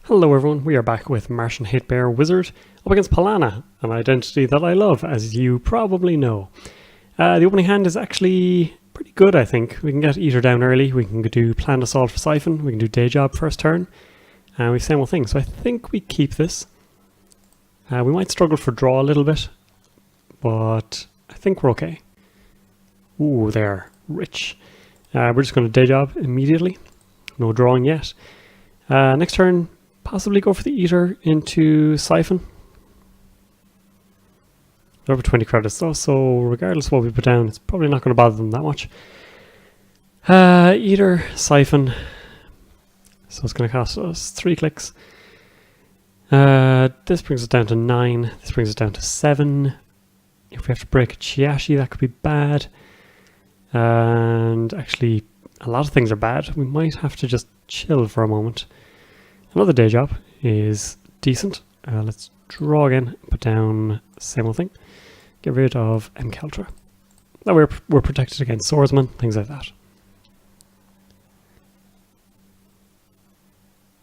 Hello everyone, we are back with Martian Bear Wizard up against Palana, an identity that I love, as you probably know. The opening hand is actually pretty good, I think. We can get Eater down early, we can do Planned Assault for Siphon, we can do Day Job first turn, and we have same old thing. So I think we keep this. We might struggle for draw a little bit, but I think we're okay. Ooh, they're rich. We're just going to Day Job immediately. No drawing yet. Next turn, possibly go for the Eater into Siphon. Over 20 credits though, so regardless of what we put down, it's probably not going to bother them that much. Eater, Siphon. So it's going to cost us 3 clicks. This brings us down to 9. This brings us down to 7. If we have to break a Chiashi, that could be bad. And actually, a lot of things are bad. We might have to just chill for a moment. Another Day Job is decent. Let's draw again, put down same old thing. Get rid of Mkeltra. That we're protected against swordsmen, things like that.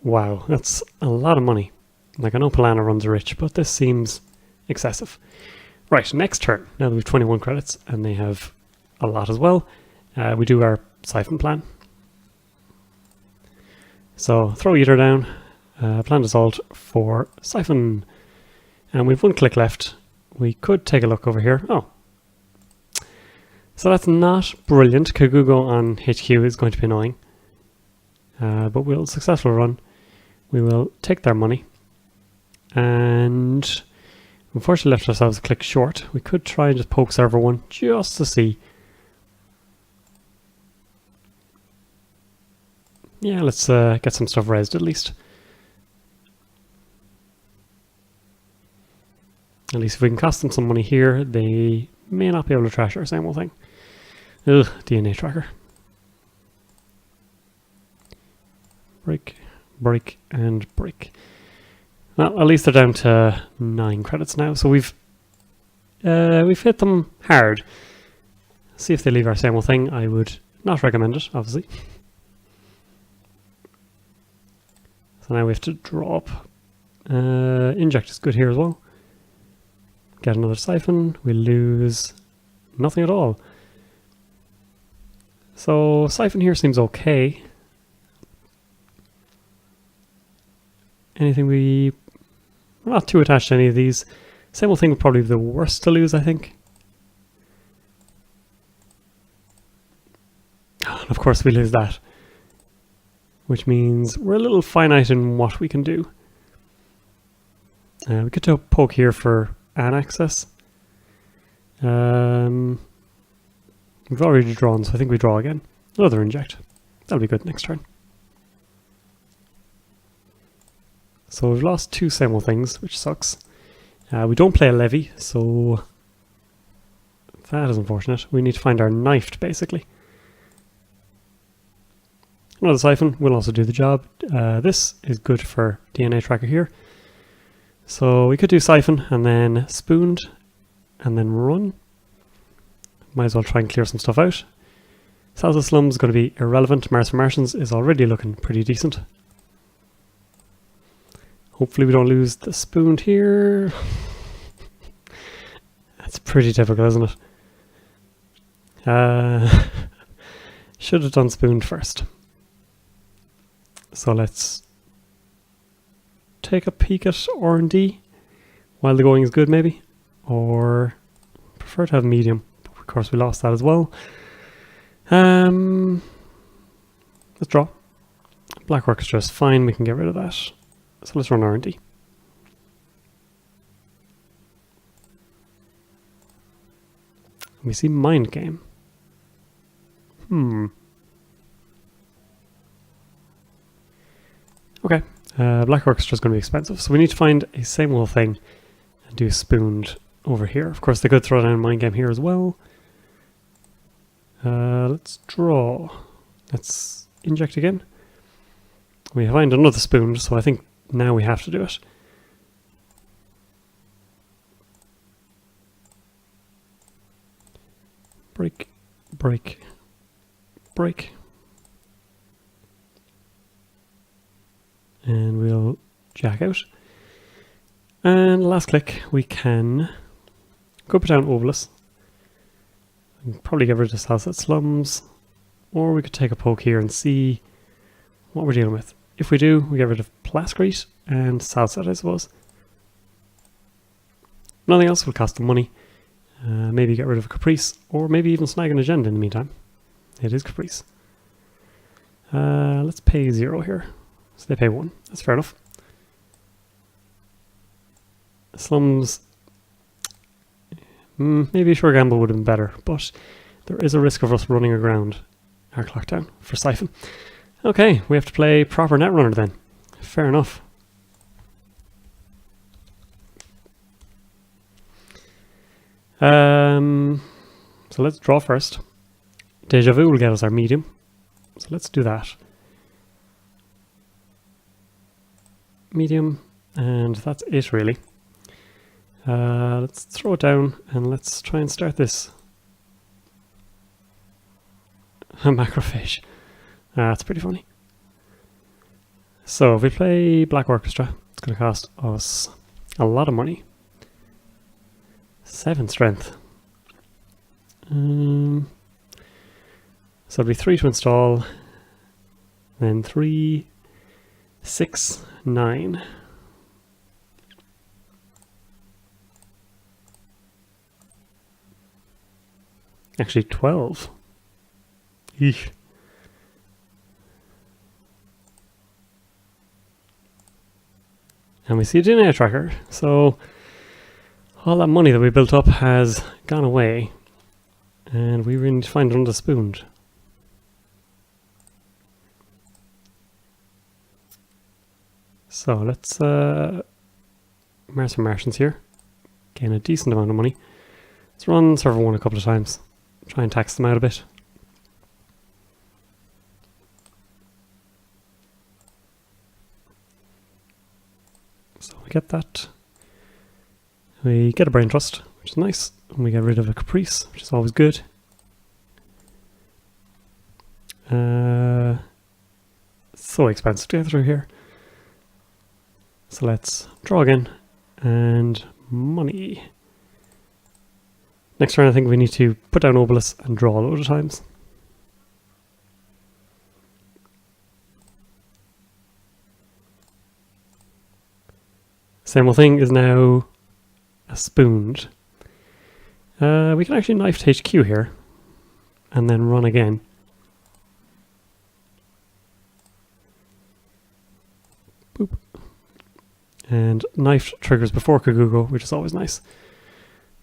Wow, that's a lot of money. Like, I know Palana runs rich, but this seems excessive. Right, next turn. Now that we've 21 credits, and they have a lot as well, we do our Siphon plan. So, throw Eater down, Planned Assault for Siphon. And we've 1 click left. We could take a look over here. Oh. So that's not brilliant. Kagugo on HQ is going to be annoying. But we'll successful run. We will take their money. And unfortunately left ourselves a click short. We could try and just poke server 1 just to see. Yeah, let's get some stuff rezzed at least. At least if we can cost them some money here, they may not be able to trash our same old thing. Ugh, DNA tracker. Break, break, and break. Well, at least they're down to 9 credits now, so we've hit them hard. See if they leave our same old thing. I would not recommend it, obviously. So now we have to draw up. Inject is good here as well. Get another Siphon. We lose nothing at all. So Siphon here seems okay. We're not too attached to any of these. Same old thing would probably be the worst to lose, I think. And of course we lose that. Which means we're a little finite in what we can do. We could do a poke here for an access. We've already drawn, so I think we draw again. Another inject. That'll be good next turn. So we've lost 2 same old things, which sucks. We don't play a levy, so that is unfortunate. We need to find our knifed, basically. Another Siphon will also do the job. This is good for DNA tracker here. So we could do Siphon and then Spooned and then run. Might as well try and clear some stuff out. Salsa Slum is going to be irrelevant. Mars for Martians is already looking pretty decent. Hopefully we don't lose the Spooned here. That's pretty typical, isn't it? Should have done Spooned first. So let's take a peek at R&D while the going is good, maybe. Or prefer to have medium. Of course we lost that as well. Let's draw. Black Orchestra is fine, we can get rid of that. So let's run R&D. We see Mind Game. Okay, Black Orchestra is going to be expensive, so we need to find a same old thing and do Spooned over here. Of course, they could throw down Mind Game here as well. Let's draw. Let's inject again. We find another Spooned, so I think now we have to do it. Break, break, break. And we'll jack out. And last click, we can go up down Obolus. Probably get rid of Salsa Slums, or we could take a poke here and see what we're dealing with. If we do, we get rid of Plascrete and Salsa, I suppose. Nothing else will cost them money. Maybe get rid of a Caprice, or maybe even snag an agenda in the meantime. It is Caprice. Let's pay 0 here. So they pay 1. That's fair enough. Slums. Maybe a sure gamble would have been better, but there is a risk of us running aground our clock down for Siphon. Okay, we have to play proper Netrunner then. Fair enough. So let's draw first. Deja Vu will get us our medium. So let's do that. Medium, and that's it really. Let's throw it down and let's try and start this. A macrophage. That's pretty funny. So if we play Black Orchestra, it's going to cost us a lot of money. 7 strength. So it'll be 3 to install, then 3, 6, 9. Actually 12. Eesh. And we see a DNA tracker, so all that money that we built up has gone away, and we really need to find it underspooned. So let's mark some Martians here, gain a decent amount of money. Let's run server 1 a couple of times, try and tax them out a bit. So we get that. We get a Brain Trust, which is nice, and we get rid of a Caprice, which is always good. So expensive to get through here. So let's draw again, and money. Next turn I think we need to put down Obolus and draw a load of times. Same old thing is now a spooned. We can actually knife to HQ here and then run again. Boop. And knife triggers before Kagugo, which is always nice.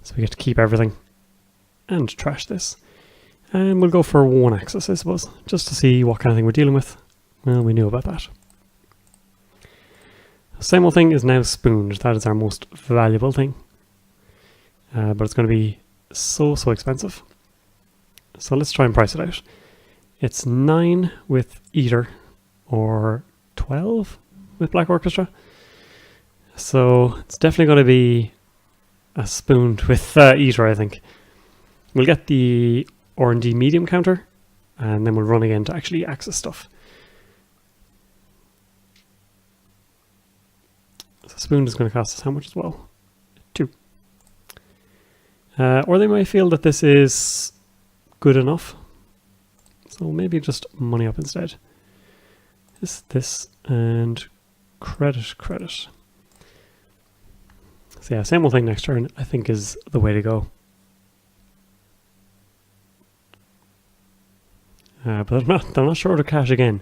So we get to keep everything and trash this. And we'll go for 1 axis, I suppose, just to see what kind of thing we're dealing with. Well, we knew about that. Same old thing is now spooned. That is our most valuable thing. But it's going to be so expensive. So let's try and price it out. It's 9 with Eater, or 12 with Black Orchestra. So it's definitely going to be a spooned with Eater, I think. We'll get the R&D medium counter, and then we'll run again to actually access stuff. So spoon is going to cost us how much as well? 2. Or they might feel that this is good enough. So maybe just money up instead. This, and credit. So yeah, same old thing next turn, I think is the way to go. But I'm not sure to cash again.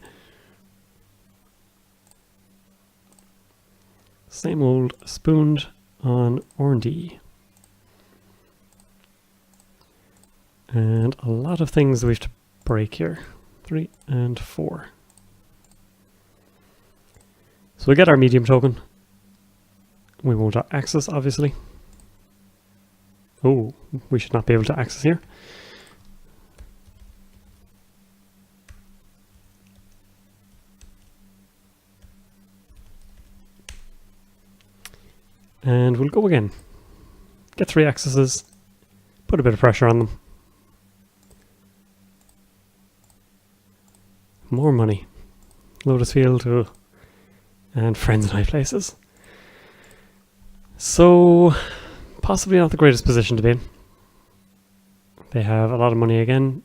Same old spooned on R&D. And a lot of things we have to break here. 3 and 4. So we get our medium token. We won't access, obviously. Oh, we should not be able to access here. And we'll go again. Get 3 accesses. Put a bit of pressure on them. More money. Lotus Field. Ugh. And friends in high places. So, possibly not the greatest position to be in. They have a lot of money again.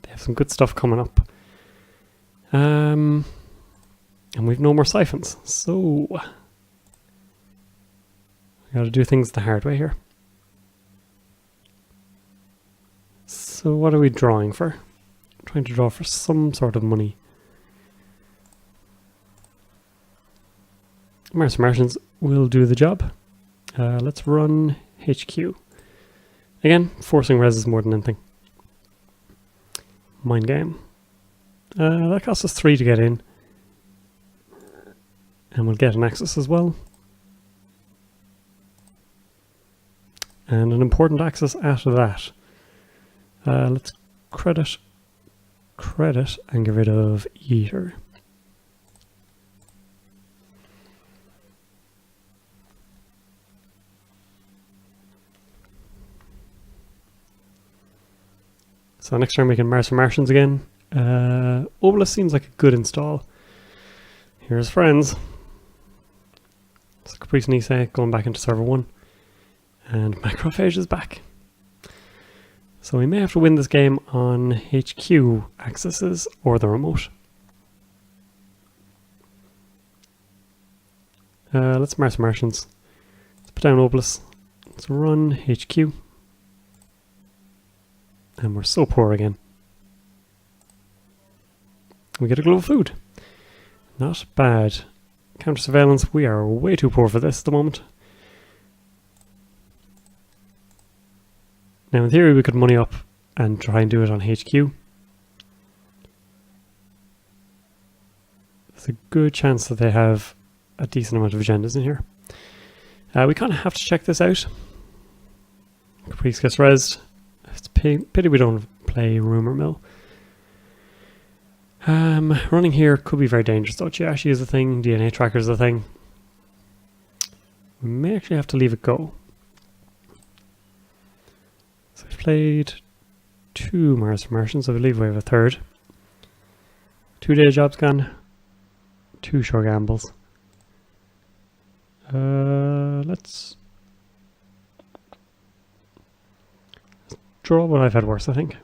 They have some good stuff coming up. And we've no more siphons. So, we gotta do things the hard way here. So what are we drawing for? I'm trying to draw for some sort of money. Martians will do the job. Let's run HQ. Again, forcing reses more than anything. Mind game. That costs us 3 to get in. And we'll get an access as well. And an important access after that. Let's credit, and get rid of Eater. So next turn we can Mars for Martians again. Obelisk seems like a good install. Here's friends. So Caprice Nisei going back into server 1. And Macrophage is back. So we may have to win this game on HQ accesses or the remote. Let's Mars Martians. Let's put down Obelisk. Let's run HQ. And we're so poor again. We get a global food. Not bad. Counter surveillance, we are way too poor for this at the moment. Now in theory we could money up and try and do it on HQ. There's a good chance that they have a decent amount of agendas in here. We kind of have to check this out. Caprice gets rezzed. It's a pity we don't play Rumour Mill. Running here could be very dangerous though. Chiashi is a thing, DNA tracker is a thing. We may actually have to leave it go. So we've played 2 Mars for Martians, I believe we have a third. 2 day jobs gone. 2 shore gambles. Let's draw what I've had worse, I think.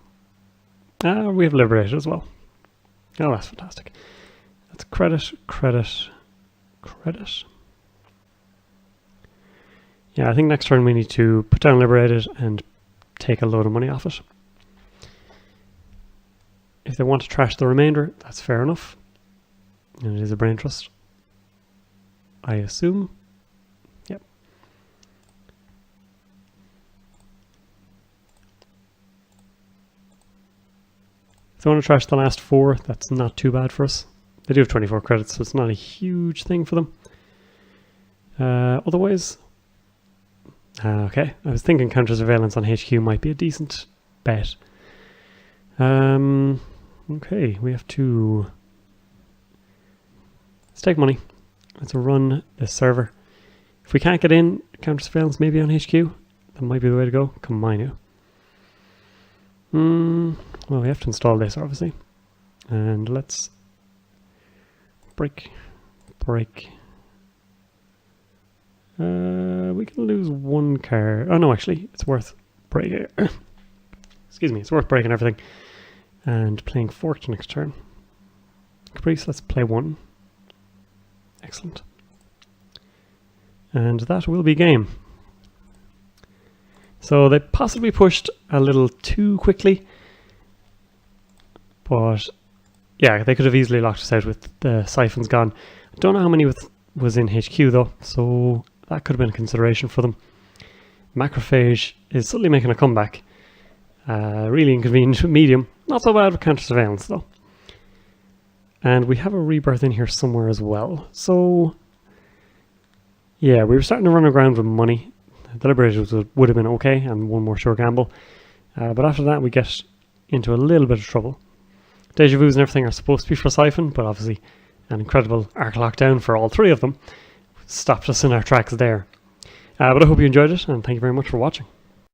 We have liberated as well. Oh, that's fantastic. Let's credit. Yeah, I think next turn we need to put down liberated and take a load of money off it. If they want to trash the remainder, that's fair enough. And it is a brain trust, I assume. Yep. If they want to trash the last 4, that's not too bad for us. They do have 24 credits, so it's not a huge thing for them. Otherwise, okay, I was thinking counter surveillance on HQ might be a decent bet. Okay, we have to... Let's take money. Let's run this server. If we can't get in, counter surveillance maybe on HQ. That might be the way to go. Combine you. Well, we have to install this, obviously. And let's break. We can lose 1 card. Oh no, actually, it's worth breaking. Excuse me, it's worth breaking everything. And playing Fork next turn. Caprice, let's play 1. Excellent. And that will be game. So they possibly pushed a little too quickly. But yeah, they could have easily locked us out with the siphons gone. I don't know how many was in HQ though, so that could have been a consideration for them. Macrophage is suddenly making a comeback. Really inconvenient medium. Not so bad with counter surveillance though. And we have a rebirth in here somewhere as well. So yeah, we were starting to run aground with money. The liberators would have been okay, and 1 more sure gamble. But after that we get into a little bit of trouble. Deja vus and everything are supposed to be for Siphon, but obviously an incredible arc lockdown for all 3 of them stopped us in our tracks there. But I hope you enjoyed it, and thank you very much for watching.